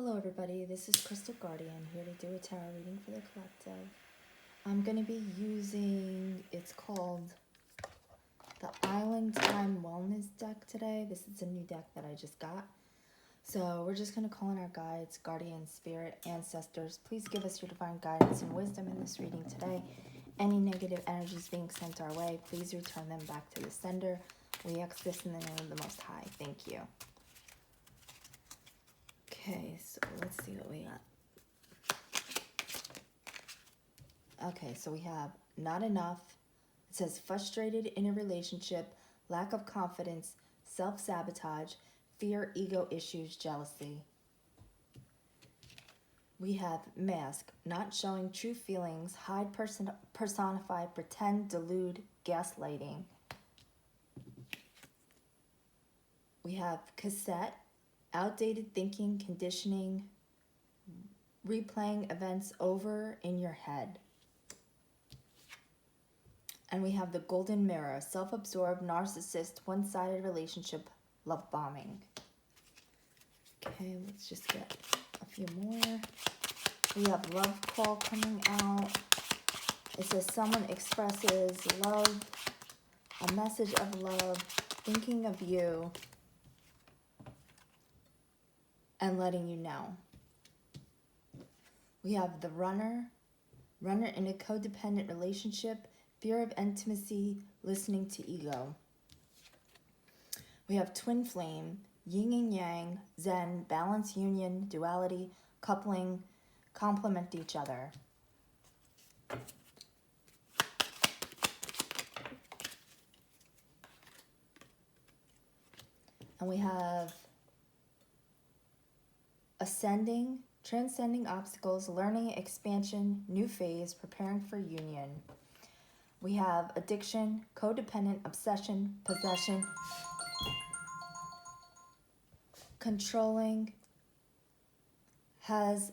Hello everybody, this is Crystal Guardian here to do a tarot reading for the collective. I'm going to be using, it's called the Island Time Wellness deck today. This is a new deck that I just got. So we're just going to call in our guides, guardians, spirit, ancestors. Please give us your divine guidance and wisdom in this reading today. Any negative energies being sent our way, please return them back to the sender. We ask this in the name of the Most High. Thank you. Okay, so let's see what we got. Okay, so we have not enough. It says frustrated in a relationship, lack of confidence, self-sabotage, fear, ego issues, jealousy. We have mask, not showing true feelings, hide, personify, pretend, delude, gaslighting. We have cassette, outdated thinking, conditioning, replaying events over in your head. And we have the golden mirror, self-absorbed, narcissist, one-sided relationship, love bombing. Okay, let's just get a few more. We have love call coming out. It says someone expresses love, a message of love, thinking of you, and letting you know. We have the runner in a codependent relationship, fear of intimacy, listening to ego. We have twin flame, yin and yang, zen, balance, union, duality, coupling, complement each other. And we have ascending, transcending obstacles, learning, expansion, new phase, preparing for union. We have addiction, codependent, obsession, possession, controlling, has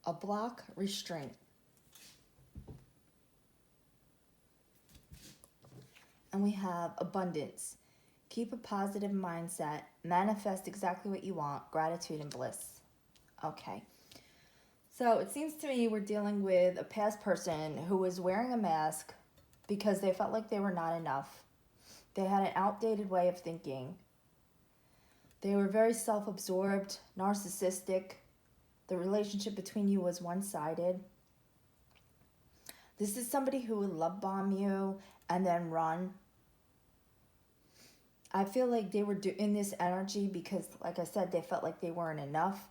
a block, restraint. And we have abundance. Keep a positive mindset, manifest exactly what you want, gratitude and bliss. Okay. So it seems to me we're dealing with a past person who was wearing a mask because they felt like they were not enough. They had an outdated way of thinking. They were very self-absorbed, narcissistic. The relationship between you was one-sided. This is somebody who would love bomb you and then run. I feel like they were in this energy because, like I said, they felt like they weren't enough.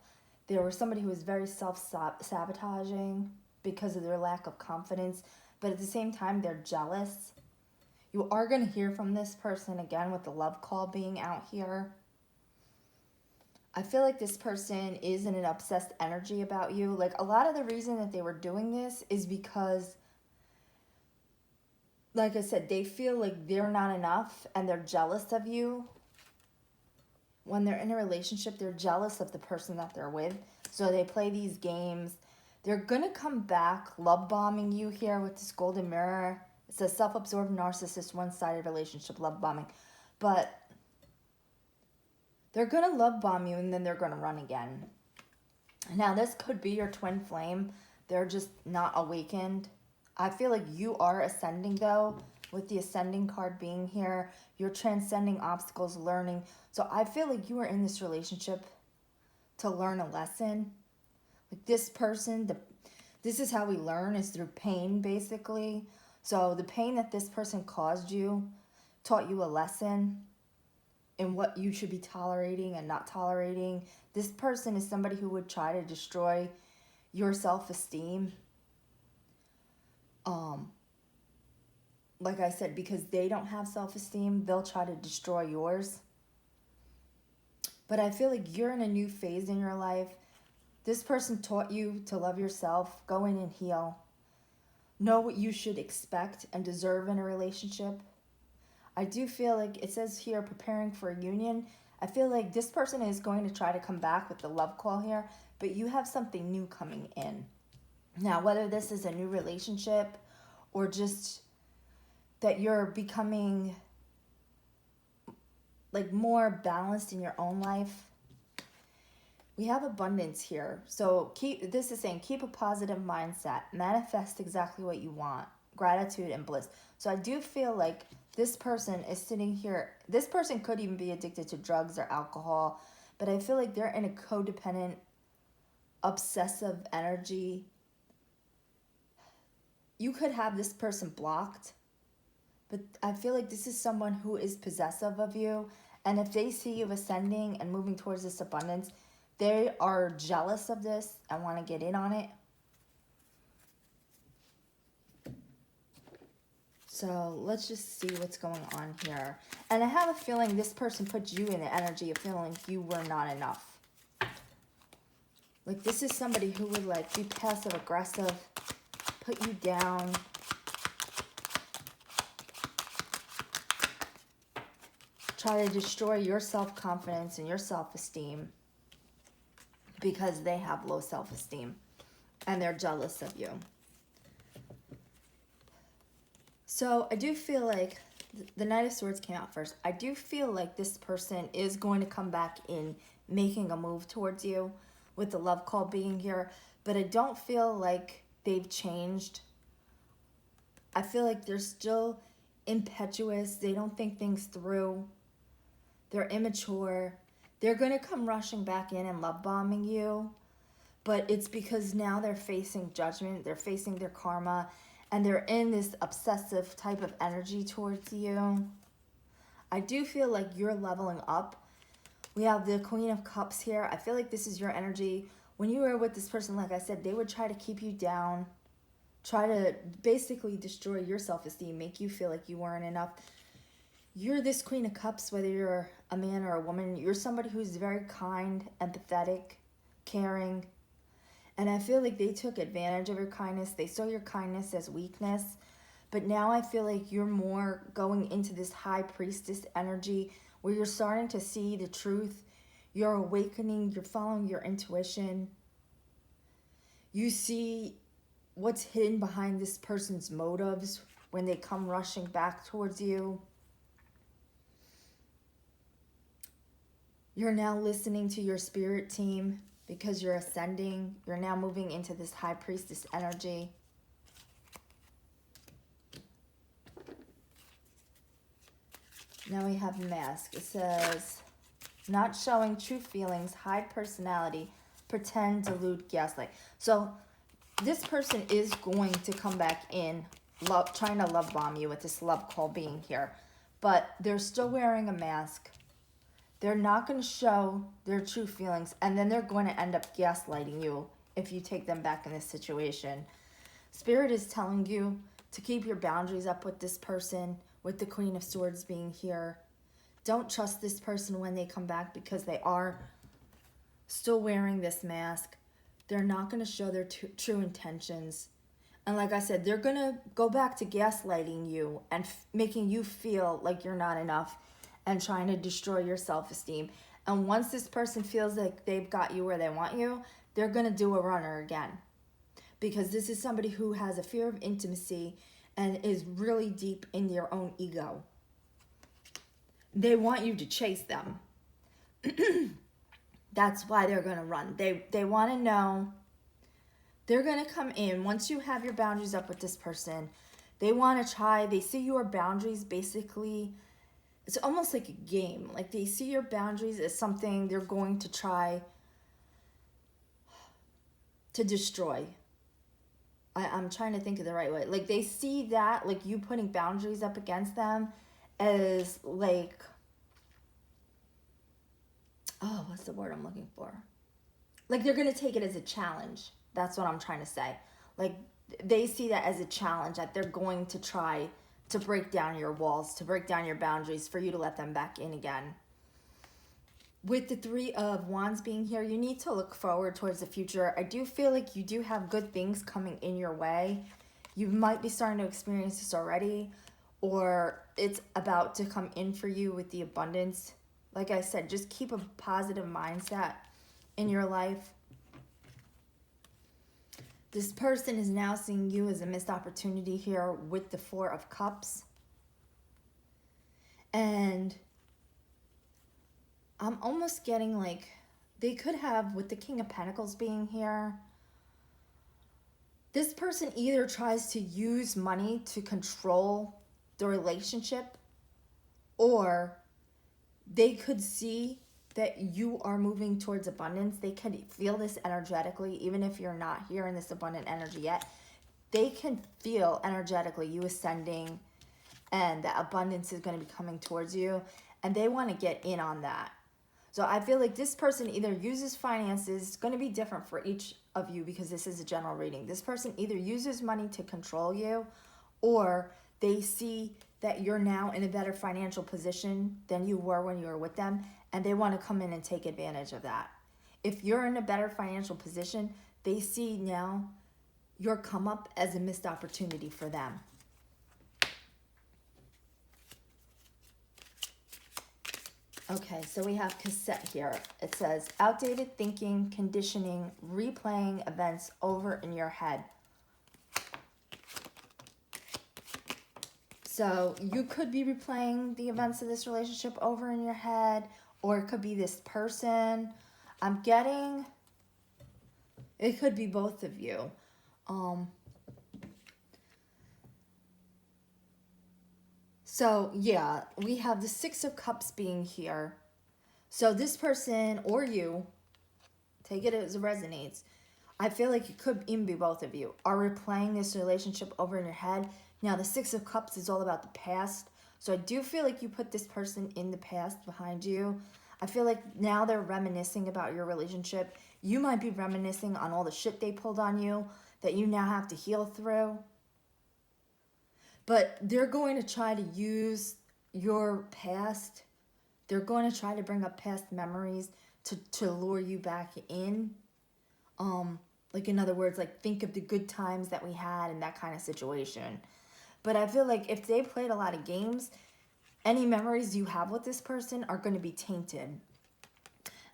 There was somebody who was very self-sabotaging because of their lack of confidence. But at the same time, they're jealous. You are going to hear from this person again with the love call being out here. I feel like this person is in an obsessed energy about you. Like, a lot of the reason that they were doing this is because, like I said, they feel like they're not enough and they're jealous of you. When they're in a relationship, they're jealous of the person that they're with. So they play these games. They're going to come back love bombing you here with this golden mirror. It says self-absorbed, narcissist, one-sided relationship, love bombing. But they're going to love bomb you and then they're going to run again. Now, this could be your twin flame. They're just not awakened. I feel like you are ascending, though, with the ascending card being here. You're transcending obstacles, learning. So I feel like you are in this relationship to learn a lesson. Like this person, this is how we learn, is through pain, basically. So the pain that this person caused you taught you a lesson in what you should be tolerating and not tolerating. This person is somebody who would try to destroy your self-esteem. Like I said, because they don't have self-esteem, they'll try to destroy yours. But I feel like you're in a new phase in your life. This person taught you to love yourself, go in and heal. Know what you should expect and deserve in a relationship. I do feel like it says here, preparing for a union. I feel like this person is going to try to come back with the love call here, but you have something new coming in. Now, whether this is a new relationship or just that you're becoming like more balanced in your own life, We have abundance here. So this is saying keep a positive mindset. Manifest exactly what you want. Gratitude and bliss. So I do feel like this person is sitting here. This person could even be addicted to drugs or alcohol. But I feel like they're in a codependent, obsessive energy. You could have this person blocked. But I feel like this is someone who is possessive of you. And if they see you ascending and moving towards this abundance, they are jealous of this and want to get in on it. So let's just see what's going on here. And I have a feeling this person put you in the energy of feeling like you were not enough. Like this is somebody who would like be passive aggressive, put you down. Try to destroy your self-confidence and your self-esteem because they have low self-esteem and they're jealous of you. So I do feel like the Knight of Swords came out first. I do feel like this person is going to come back in making a move towards you with the love call being here, but I don't feel like they've changed. I feel like they're still impetuous. They don't think things through. They're immature. They're going to come rushing back in and love bombing you. But it's because now they're facing judgment. They're facing their karma. And they're in this obsessive type of energy towards you. I do feel like you're leveling up. We have the Queen of Cups here. I feel like this is your energy. When you were with this person, like I said, they would try to keep you down. Try to basically destroy your self-esteem. Make you feel like you weren't enough. You're this Queen of Cups, whether you're a man or a woman. You're somebody who's very kind, empathetic, caring. And I feel like they took advantage of your kindness. They saw your kindness as weakness. But now I feel like you're more going into this high priestess energy where you're starting to see the truth. You're awakening. You're following your intuition. You see what's hidden behind this person's motives when they come rushing back towards you. You're now listening to your spirit team because you're ascending. You're now moving into this high priestess energy. Now we have mask. It says, not showing true feelings, hide personality, pretend, delude, gaslight. So this person is going to come back in, trying to love bomb you with this love call being here. But they're still wearing a mask. They're not going to show their true feelings, and then they're going to end up gaslighting you if you take them back in this situation. Spirit is telling you to keep your boundaries up with this person, with the Queen of Swords being here. Don't trust this person when they come back because they are still wearing this mask. They're not going to show their true intentions. And like I said, they're going to go back to gaslighting you and making you feel like you're not enough and trying to destroy your self-esteem. And once this person feels like they've got you where they want you, they're going to do a runner again. Because this is somebody who has a fear of intimacy and is really deep in their own ego. They want you to chase them. That's why they're going to run. They want to know. They're going to come in. Once you have your boundaries up with this person, they want to try. They see your boundaries basically. It's almost like a game. Like they see your boundaries as something they're going to try to destroy. I'm trying to think of the right way. Like they see that, like you putting boundaries up against them as like, oh, what's the word I'm looking for? Like they're going to take it as a challenge. That's what I'm trying to say. Like they see that as a challenge that they're going to try to break down your walls, to break down your boundaries for you to let them back in again. With the Three of Wands being here, you need to look forward towards the future. I do feel like you do have good things coming in your way. You might be starting to experience this already, or it's about to come in for you with the abundance. Like I said, just keep a positive mindset in your life. This person is now seeing you as a missed opportunity here with the Four of Cups. And I'm almost getting like they could have, with the King of Pentacles being here, this person either tries to use money to control the relationship, or they could see that you are moving towards abundance. They can feel this energetically, even if you're not here in this abundant energy yet. They can feel energetically you ascending and that abundance is going to be coming towards you, and they want to get in on that. So I feel like this person either uses finances. It's going to be different for each of you because this is a general reading. This person either uses money to control you, or they see that you're now in a better financial position than you were when you were with them, and they want to come in and take advantage of that. If you're in a better financial position, they see now your come up as a missed opportunity for them. Okay, so we have cassette here. It says, outdated thinking, conditioning, replaying events over in your head. So you could be replaying the events of this relationship over in your head, or it could be this person. I'm getting, it could be both of you. So yeah, we have the Six of Cups being here. So this person or you, take it as it resonates. I feel like it could even be both of you are replaying this relationship over in your head. Now the Six of Cups is all about the past. So I do feel like you put this person in the past behind you. I feel like now they're reminiscing about your relationship. You might be reminiscing on all the shit they pulled on you that you now have to heal through. But they're going to try to use your past. They're going to try to bring up past memories to lure you back in. Like, in other words, like, think of the good times that we had and that kind of situation. But I feel like if they played a lot of games, any memories you have with this person are going to be tainted.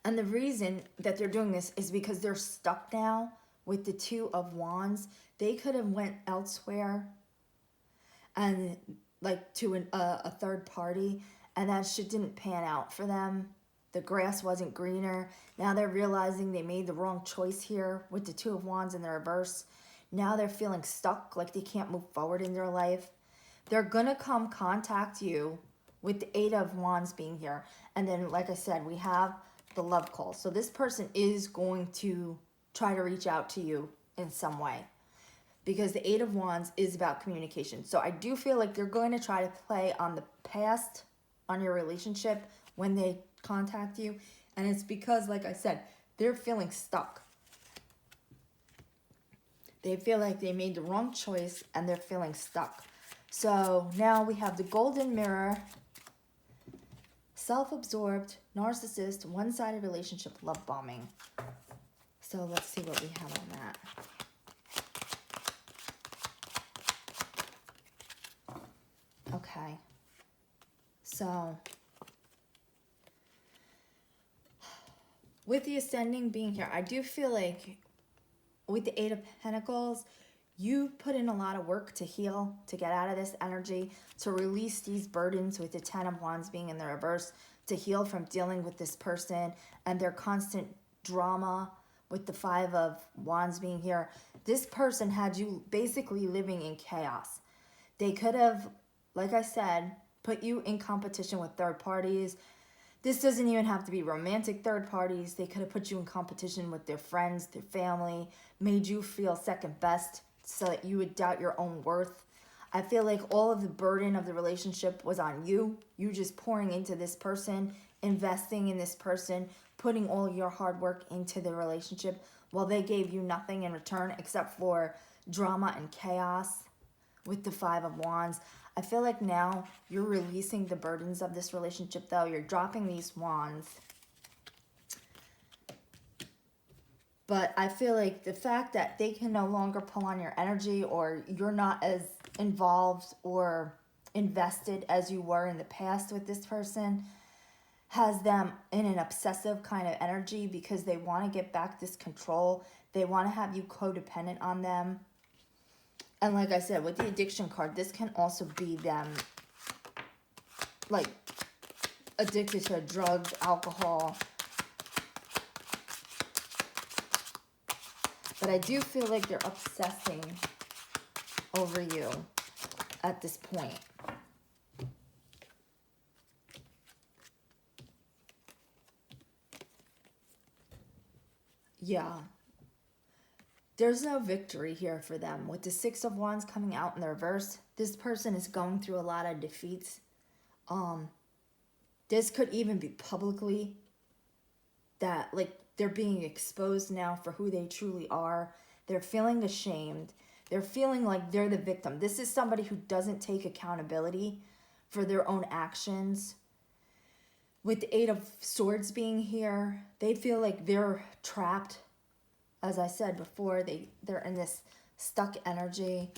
And the reason that they're doing this is because they're stuck now with the Two of Wands. They could have went elsewhere and like to a third party, and that shit didn't pan out for them. The grass wasn't greener. Now they're realizing they made the wrong choice here with the Two of Wands in the reverse. Now they're feeling stuck, like they can't move forward in their life. They're gonna come contact you with the Eight of Wands being here. And then, like I said, we have the love call. So this person is going to try to reach out to you in some way, because the Eight of Wands is about communication. So I do feel like they're going to try to play on the past, on your relationship when they contact you. And it's because, like I said, they're feeling stuck. They feel like they made the wrong choice and they're feeling stuck. So now we have the Golden Mirror, self-absorbed, narcissist, one-sided relationship, love bombing. So let's see what we have on that. Okay, so with the ascending being here, I do feel like with the Eight of Pentacles, you put in a lot of work to heal, to get out of this energy, to release these burdens with the Ten of Wands being in the reverse, to heal from dealing with this person and their constant drama with the Five of Wands being here. This person had you basically living in chaos. They could have, like I said, put you in competition with third parties. This doesn't even have to be romantic third parties. They could have put you in competition with their friends, their family, made you feel second best so that you would doubt your own worth. I feel like all of the burden of the relationship was on you. You just pouring into this person, investing in this person, putting all your hard work into the relationship while they gave you nothing in return except for drama and chaos with the Five of Wands. I feel like now you're releasing the burdens of this relationship, though. You're dropping these wands. But I feel like the fact that they can no longer pull on your energy, or you're not as involved or invested as you were in the past with this person, has them in an obsessive kind of energy because they want to get back this control. They want to have you codependent on them. And like I said, with the addiction card, this can also be them, like, addicted to drugs, alcohol. But I do feel like they're obsessing over you at this point. Yeah. There's no victory here for them. With the Six of Wands coming out in the reverse, this person is going through a lot of defeats. This could even be publicly, that like they're being exposed now for who they truly are. They're feeling ashamed. They're feeling like they're the victim. This is somebody who doesn't take accountability for their own actions. With the Eight of Swords being here, they feel like they're trapped. As I said before, they're in this stuck energy.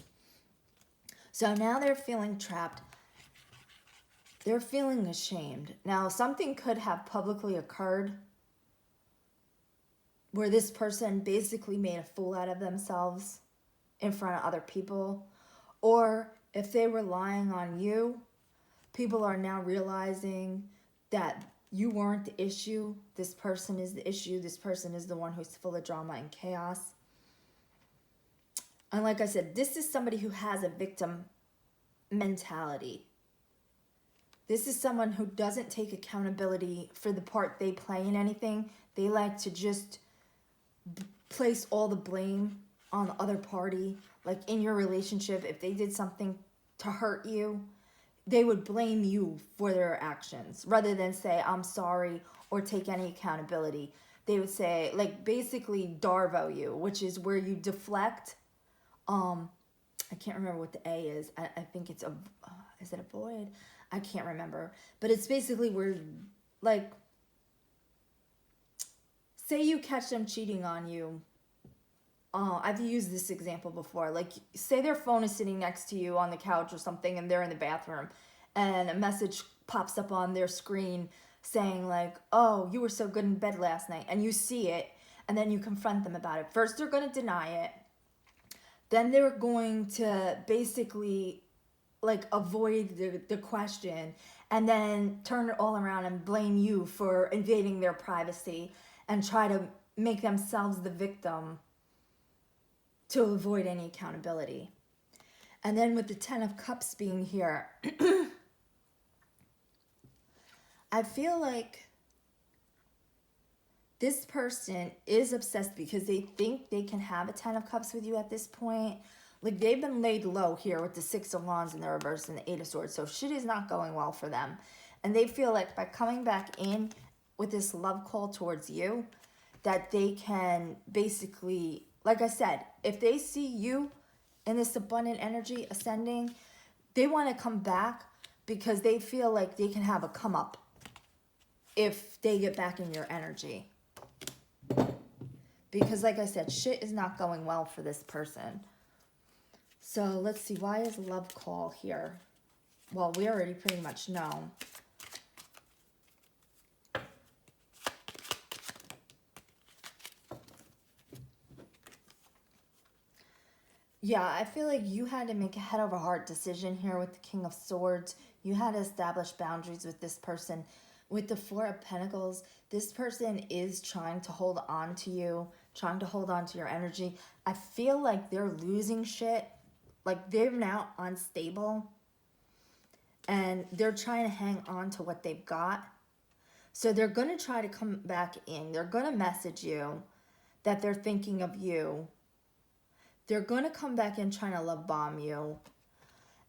So now they're feeling trapped. They're feeling ashamed. Now, something could have publicly occurred where this person basically made a fool out of themselves in front of other people. Or if they were lying on you, people are now realizing that you weren't the issue. This person is the issue. This person is the one who's full of drama and chaos. And like I said, this is somebody who has a victim mentality. This is someone who doesn't take accountability for the part they play in anything. They like to just place all the blame on the other party. Like in your relationship, if they did something to hurt you, they would blame you for their actions rather than say, I'm sorry, or take any accountability. They would say, like, basically Darvo you, which is where you deflect. I can't remember what the A is. I think it's is it avoid? I can't remember. But it's basically where, like, say you catch them cheating on you. I've used this example before. Like, say their phone is sitting next to you on the couch or something and they're in the bathroom and a message pops up on their screen saying like, oh, you were so good in bed last night. And you see it and then you confront them about it. First, they're going to deny it. Then they're going to basically like avoid the question and then turn it all around and blame you for invading their privacy and try to make themselves the victim to avoid any accountability. And then with the Ten of Cups being here, I feel like this person is obsessed because they think they can have a Ten of Cups with you at this point. Like, they've been laid low here with the Six of Wands in the reverse and the Eight of Swords. So shit is not going well for them. And they feel like by coming back in with this love call towards you, that they can basically, like I said, if they see you in this abundant energy ascending, they want to come back because they feel like they can have a come up if they get back in your energy. Because like I said, shit is not going well for this person. So let's see, why is love call here? Well, we already pretty much know. Yeah, I feel like you had to make a head over heart decision here with the King of Swords. You had to establish boundaries with this person. With the Four of Pentacles, this person is trying to hold on to you, trying to hold on to your energy. I feel like they're losing shit. Like, they're now unstable. And they're trying to hang on to what they've got. So they're going to try to come back in. They're going to message you that they're thinking of you. They're going to come back in trying to love bomb you.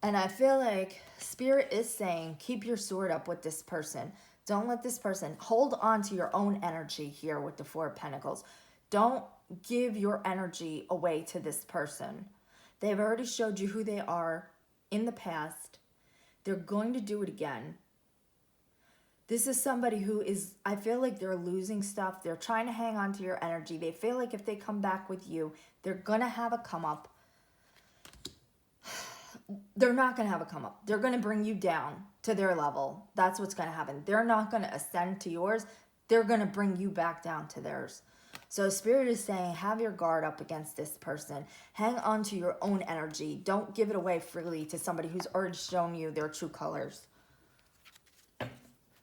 And I feel like Spirit is saying, keep your sword up with this person. Don't let this person hold on to your own energy here with the Four of Pentacles. Don't give your energy away to this person. They've already showed you who they are in the past. They're going to do it again. This is somebody who is, I feel like they're losing stuff. They're trying to hang on to your energy. They feel like if they come back with you, they're going to have a come up. They're not going to have a come up. They're going to bring you down to their level. That's what's going to happen. They're not going to ascend to yours. They're going to bring you back down to theirs. So Spirit is saying, have your guard up against this person. Hang on to your own energy. Don't give it away freely to somebody who's already shown you their true colors.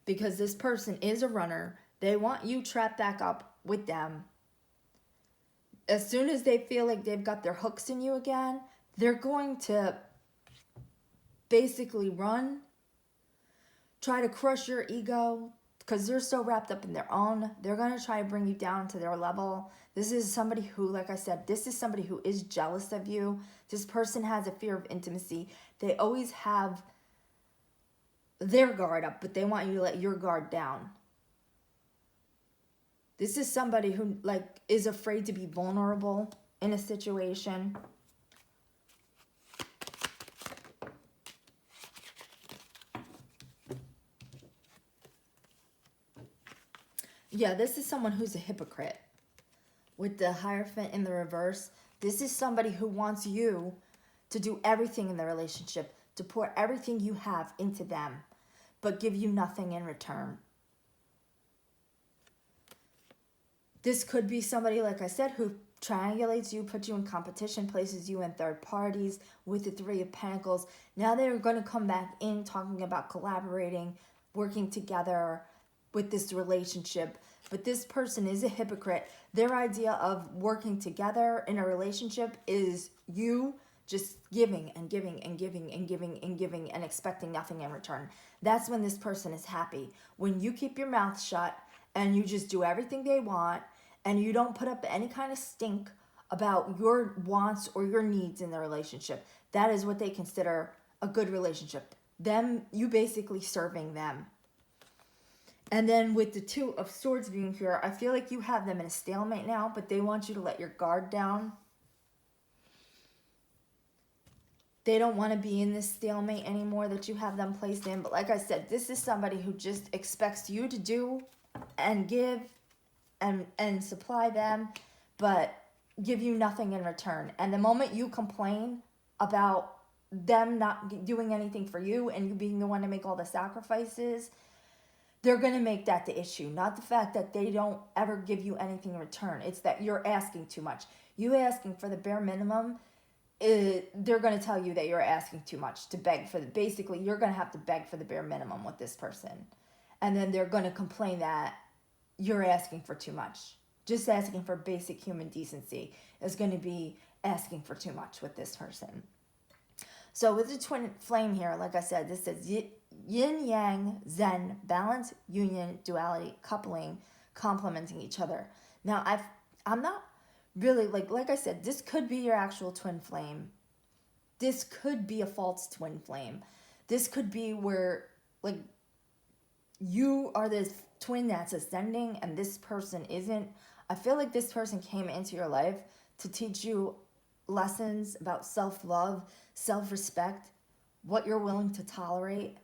Because this person is a runner. They want you trapped back up with them. as soon as they feel like they've got their hooks in you again, they're going to basically run, try to crush your ego, because they're so wrapped up in their own. They're going to try to bring you down to their level. This is somebody who, like I said, this is somebody who is jealous of you. This person has a fear of intimacy. They always have their guard up, but they want you to let your guard down. This is somebody who, like, is afraid to be vulnerable in a situation. Yeah, this is someone who's a hypocrite. With the Hierophant in the reverse, this is somebody who wants you to do everything in the relationship, to pour everything you have into them, but give you nothing in return. This could be somebody, like I said, who triangulates you, puts you in competition, places you in third parties with the Three of Pentacles. Now they're going to come back in talking about collaborating, working together with this relationship. But this person is a hypocrite. Their idea of working together in a relationship is you just giving and giving and giving and giving and giving and expecting nothing in return. That's when this person is happy. When you keep your mouth shut and you just do everything they want and you don't put up any kind of stink about your wants or your needs in the relationship, that is what they consider a good relationship. You basically serving them. And then with the Two of Swords being here, I feel like you have them in a stalemate now, but they want you to let your guard down. They don't want to be in this stalemate anymore that you have them placed in. But like I said, this is somebody who just expects you to do and give and supply them, but give you nothing in return. And the moment you complain about them not doing anything for you and you being the one to make all the sacrifices, they're going to make that the issue. Not the fact that they don't ever give you anything in return. It's that you're asking too much. You asking for the bare minimum, they're going to tell you that you're asking too much to beg for basically, you're going to have to beg for the bare minimum with this person. And then they're going to complain that you're asking for too much. Just asking for basic human decency is going to be asking for too much with this person. So with the twin flame here, like I said, this says yin, yang, zen, balance, union, duality, coupling, complementing each other. Now, I'm not really, like I said, this could be your actual twin flame. This could be a false twin flame. This could be where, like, you are this twin that's ascending and this person isn't. I feel like this person came into your life to teach you lessons about self-love, self-respect, what you're willing to tolerate.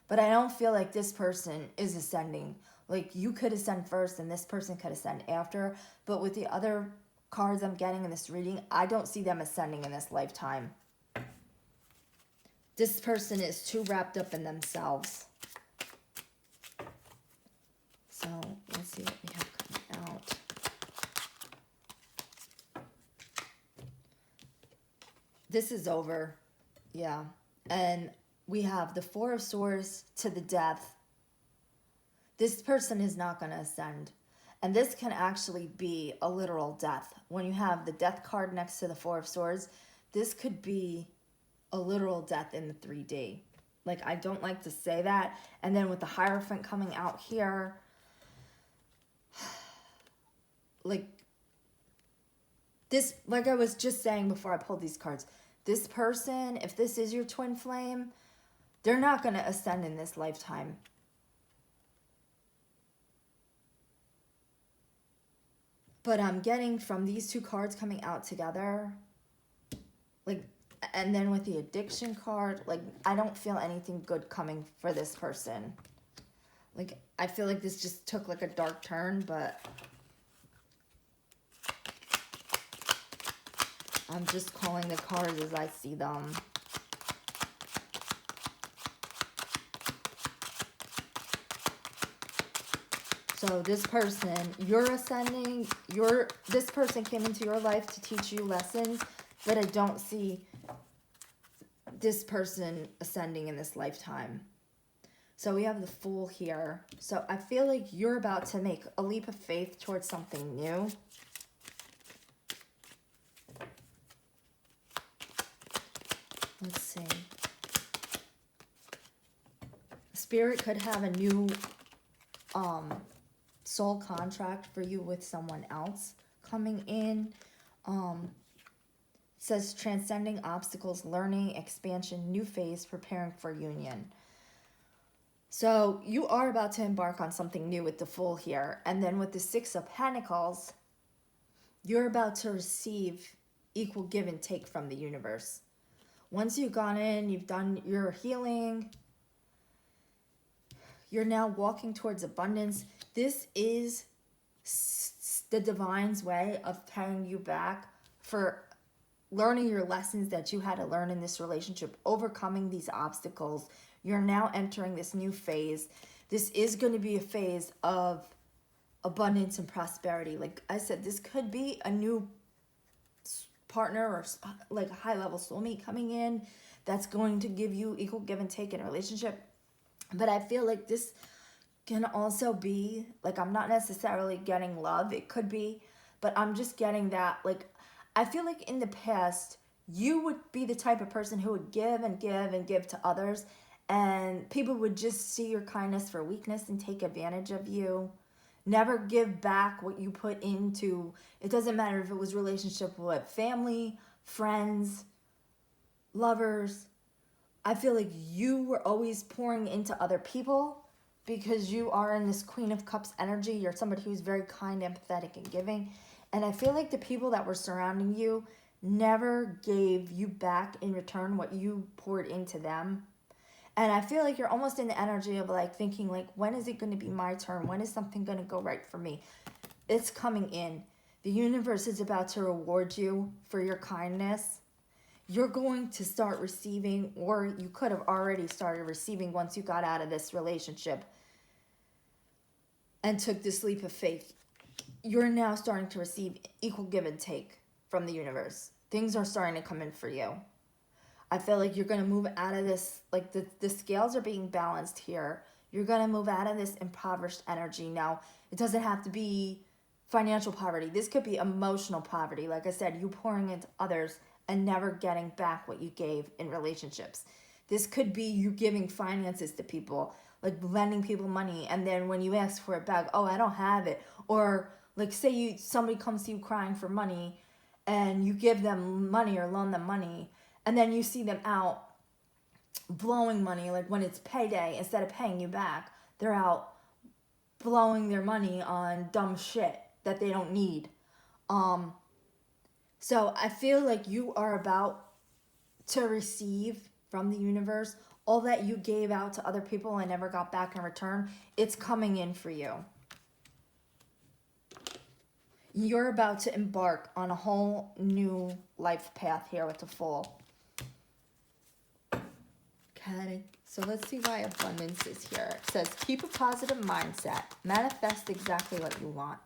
But I don't feel like this person is ascending. Like, you could ascend first and this person could ascend after. But with the other cards I'm getting in this reading, I don't see them ascending in this lifetime. This person is too wrapped up in themselves. So let's see what we have coming out. This is over. Yeah. And we have the Four of Swords to the Death. This person is not going to ascend. And this can actually be a literal death. When you have the Death card next to the Four of Swords, this could be a literal death in the 3D. Like, I don't like to say that. And then with the Hierophant coming out here, like, this, like I was just saying before I pulled these cards, this person, if this is your twin flame, they're not going to ascend in this lifetime. But I'm getting from these two cards coming out together, like, and then with the addiction card, like, I don't feel anything good coming for this person. Like, I feel like this just took, like, a dark turn, but I'm just calling the cards as I see them. So this person, you're ascending, this person came into your life to teach you lessons, but I don't see this person ascending in this lifetime. So we have the Fool here. So I feel like you're about to make a leap of faith towards something new. Let's see. Spirit could have a new soul contract for you with someone else coming in. It says transcending obstacles, learning, expansion, new phase, preparing for union. So you are about to embark on something new with the Fool here. And then with the Six of Pentacles, you're about to receive equal give and take from the universe. Once you've gone in, you've done your healing, you're now walking towards abundance. This is the divine's way of paying you back for learning your lessons that you had to learn in this relationship, overcoming these obstacles. You're now entering this new phase. This is going to be a phase of abundance and prosperity. Like I said, this could be a new partner or like a high-level soulmate coming in that's going to give you equal give and take in a relationship. But I feel like this can also be, like, I'm not necessarily getting love. It could be, but I'm just getting that, like, I feel like in the past, you would be the type of person who would give and give and give to others, and people would just see your kindness for weakness and take advantage of you. Never give back what you put into. It doesn't matter if it was relationship with family, friends, lovers. I feel like you were always pouring into other people because you are in this Queen of Cups energy. You're somebody who's very kind, empathetic, and giving. And I feel like the people that were surrounding you never gave you back in return what you poured into them. And I feel like you're almost in the energy of like thinking like, when is it going to be my turn? When is something going to go right for me? It's coming in. The universe is about to reward you for your kindness. You're going to start receiving, or you could have already started receiving once you got out of this relationship and took this leap of faith. You're now starting to receive equal give and take from the universe. Things are starting to come in for you. I feel like you're going to move out of this, like the scales are being balanced here. You're going to move out of this impoverished energy. Now, it doesn't have to be financial poverty. This could be emotional poverty. Like I said, you pouring into others and never getting back what you gave in relationships. This could be you giving finances to people, like lending people money, and then when you ask for it back, oh, I don't have it. Or like say somebody comes to you crying for money and you give them money or loan them money, and then you see them out blowing money, like when it's payday, instead of paying you back, they're out blowing their money on dumb shit that they don't need. So I feel like you are about to receive from the universe all that you gave out to other people and never got back in return. It's coming in for you. You're about to embark on a whole new life path here with the Fool. Okay, so let's see why abundance is here. It says, keep a positive mindset. Manifest exactly what you want.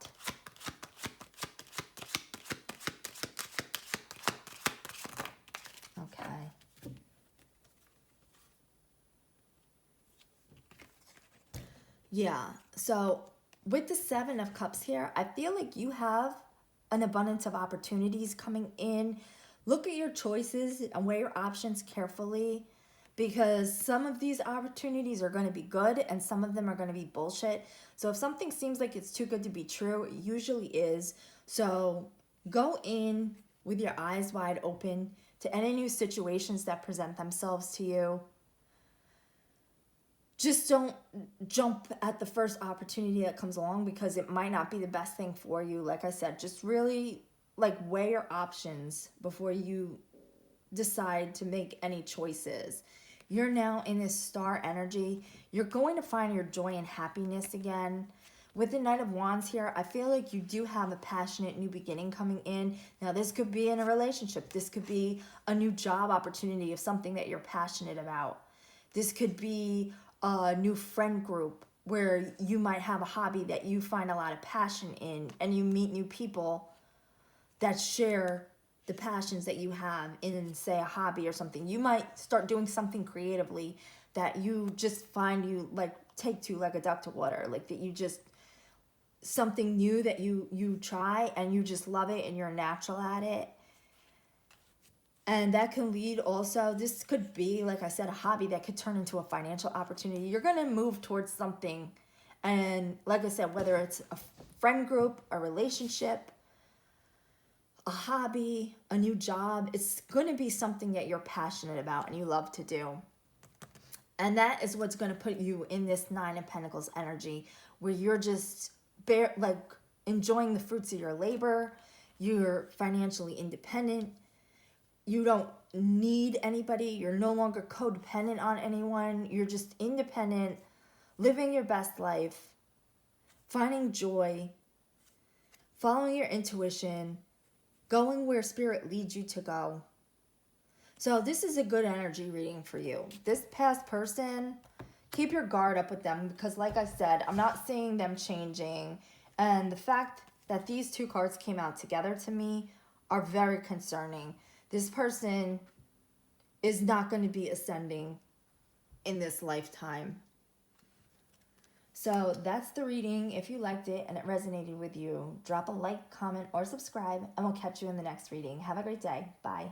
Okay. Yeah, so with the Seven of Cups here, I feel like you have an abundance of opportunities coming in. Look at your choices and weigh your options carefully, because some of these opportunities are going to be good and some of them are going to be bullshit. So if something seems like it's too good to be true, it usually is. So go in with your eyes wide open to any new situations that present themselves to you. Just don't jump at the first opportunity that comes along, because it might not be the best thing for you. Like I said, just really like weigh your options before you decide to make any choices. You're now in this star energy. You're going to find your joy and happiness again. With the Knight of Wands here, I feel like you do have a passionate new beginning coming in. Now, this could be in a relationship. This could be a new job opportunity of something that you're passionate about. This could be a new friend group where you might have a hobby that you find a lot of passion in, and you meet new people that share the passions that you have in, say, a hobby or something. You might start doing something creatively that you just find you like take to like a duck to water, like that you just, something new that you try and you just love it and you're natural at it. And that can lead also, this could be, like I said, a hobby that could turn into a financial opportunity. You're going to move towards something. And like I said, whether it's a friend group, a relationship, a hobby, a new job, it's going to be something that you're passionate about and you love to do. And that is what's going to put you in this Nine of Pentacles energy, where you're just enjoying the fruits of your labor. You're financially independent. You don't need anybody. You're no longer codependent on anyone. You're just independent, living your best life, finding joy, following your intuition, going where spirit leads you to go. So this is a good energy reading for you. This past person, keep your guard up with them, because like I said, I'm not seeing them changing. And the fact that these two cards came out together to me are very concerning. This person is not going to be ascending in this lifetime. So that's the reading. If you liked it and it resonated with you, drop a like, comment, or subscribe, and we'll catch you in the next reading. Have a great day. Bye.